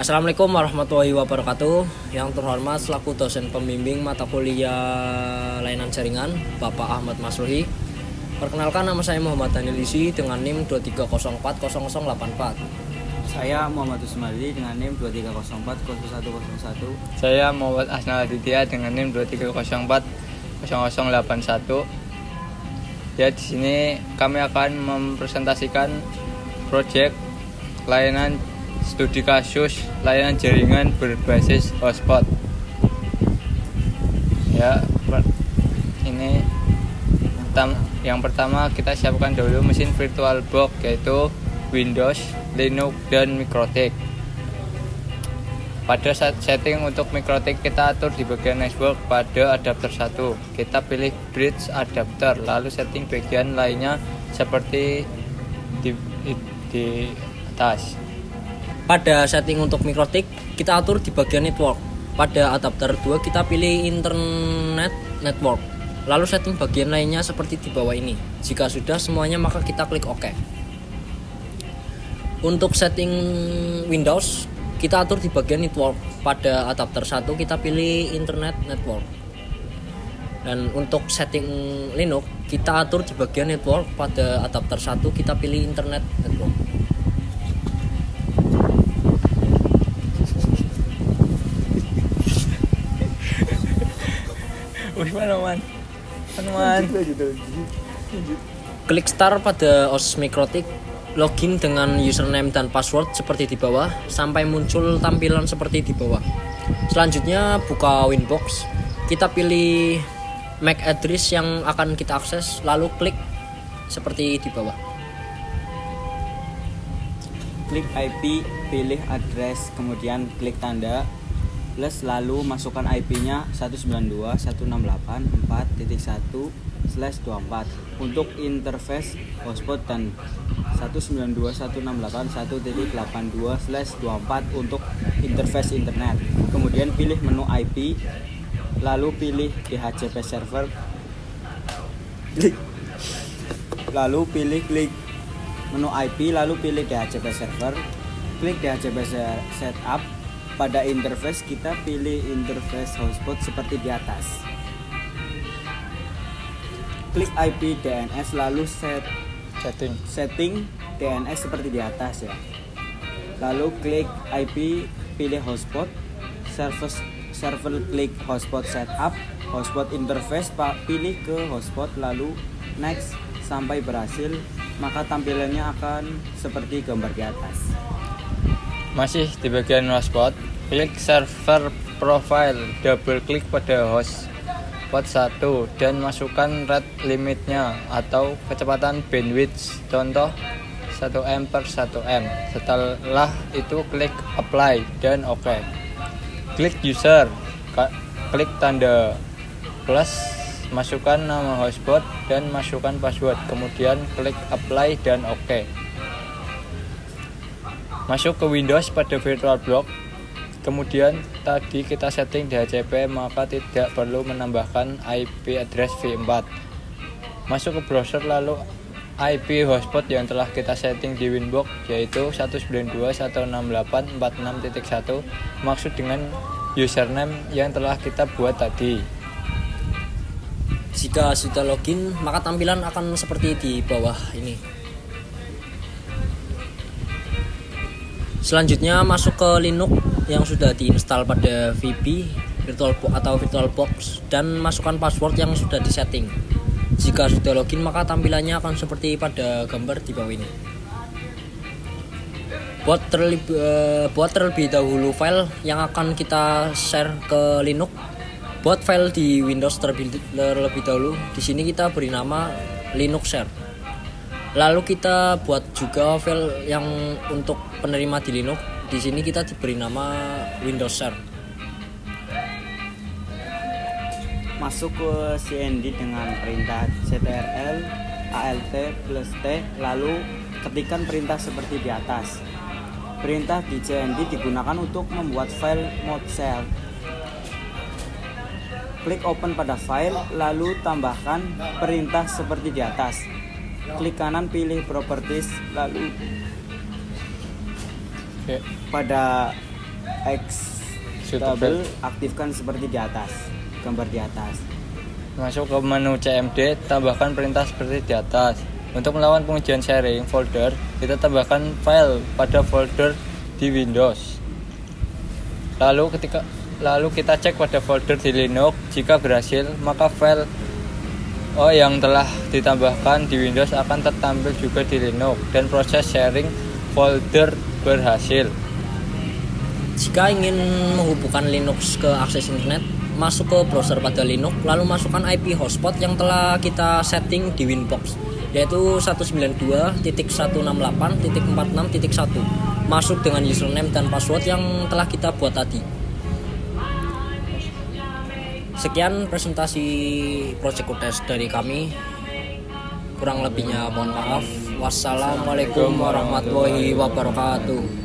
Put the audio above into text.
Assalamualaikum warahmatullahi wabarakatuh. Yang terhormat selaku dosen pembimbing mata kuliah layanan jaringan Bapak Ahmad Masruhi. Perkenalkan, nama saya Muhammad Daniel Isi dengan NIM 23040084. Saya Muhammad Usmali dengan NIM 23040101. Saya Muhammad Asnal Aditya dengan NIM 23040081. Ya, di sini kami akan mempresentasikan proyek layanan studi kasus layanan jaringan berbasis hotspot. Ya, ini yang pertama kita siapkan dulu mesin VirtualBox, yaitu Windows, Linux, dan Mikrotik. Pada setting untuk Mikrotik kita atur di bagian network pada adapter 1. Kita pilih bridge adapter, lalu setting bagian lainnya seperti di atas. Pada setting untuk Mikrotik kita atur di bagian network. Pada adapter 2 kita pilih internet network. Lalu setting bagian lainnya seperti di bawah ini. Jika sudah semuanya maka kita klik OK. Untuk setting Windows kita atur di bagian network. Pada adapter 1 kita pilih internet network. Dan untuk setting Linux kita atur di bagian network. Pada adapter 1 kita pilih internet network. Klik start pada OS Mikrotik, login dengan username dan password seperti di bawah sampai muncul tampilan seperti di bawah. Selanjutnya buka Winbox, kita pilih MAC address yang akan kita akses, lalu klik seperti di bawah. Klik IP, pilih address, kemudian klik tanda plus, lalu masukkan IP-nya 192.168.4.1/24 untuk interface hotspot dan 192.168.1.82/24 untuk interface internet. Kemudian pilih menu IP, lalu pilih DHCP server, lalu pilih klik menu IP, lalu pilih DHCP server, klik DHCP setup. Pada interface kita pilih interface hotspot seperti di atas. Klik IP DNS, lalu setting DNS seperti di atas ya. Lalu klik IP, pilih hotspot, server klik hotspot setup, hotspot interface pilih ke hotspot, lalu next sampai berhasil, maka tampilannya akan seperti gambar di atas. Masih di bagian hotspot, klik server profile, double klik pada hotspot 1 dan masukkan rate limitnya atau kecepatan bandwidth, contoh 1 M per 1 M. Setelah itu klik apply dan OK. Klik user, klik tanda plus, masukkan nama hotspot dan masukkan password, kemudian klik apply dan OK. Masuk ke Windows pada VirtualBox, kemudian tadi kita setting DHCP, maka tidak perlu menambahkan IP address v4. Masuk ke browser, lalu IP hotspot yang telah kita setting di Winbox, yaitu 192.168.46.1, maksud dengan username yang telah kita buat tadi. Jika sudah login maka tampilan akan seperti di bawah ini. Selanjutnya masuk ke Linux yang sudah diinstal pada VB VirtualBox atau VirtualBox dan masukkan password yang sudah disetting. Jika sudah login maka tampilannya akan seperti pada gambar di bawah ini. Buat terlebih dahulu file yang akan kita share ke Linux. Buat file di Windows terlebih dahulu. Di sini kita beri nama Linux Share. Lalu kita buat juga file yang untuk penerima di Linux. Di sini kita diberi nama Windows Share. Masuk ke CND dengan perintah ctrl alt plus t, lalu ketikkan perintah seperti di atas. Perintah di CND digunakan untuk membuat file mode shell. Klik open pada file, lalu tambahkan perintah seperti di atas. Klik kanan, pilih properties, lalu pada executable aktifkan seperti di atas, gambar di atas. Masuk ke menu CMD, tambahkan perintah seperti di atas. Untuk melakukan pengujian sharing folder, kita tambahkan file pada folder di Windows. Lalu kita cek pada folder di Linux. Jika berhasil, maka file yang telah ditambahkan di Windows akan tertampil juga di Linux dan proses sharing folder berhasil. Jika ingin menghubungkan Linux ke akses internet, masuk ke browser pada Linux, lalu masukkan IP hotspot yang telah kita setting di Winbox, yaitu 192.168.46.1. Masuk dengan username dan password yang telah kita buat tadi. Sekian presentasi Project Kodes dari kami. Kurang lebihnya mohon maaf. Wassalamualaikum warahmatullahi wabarakatuh.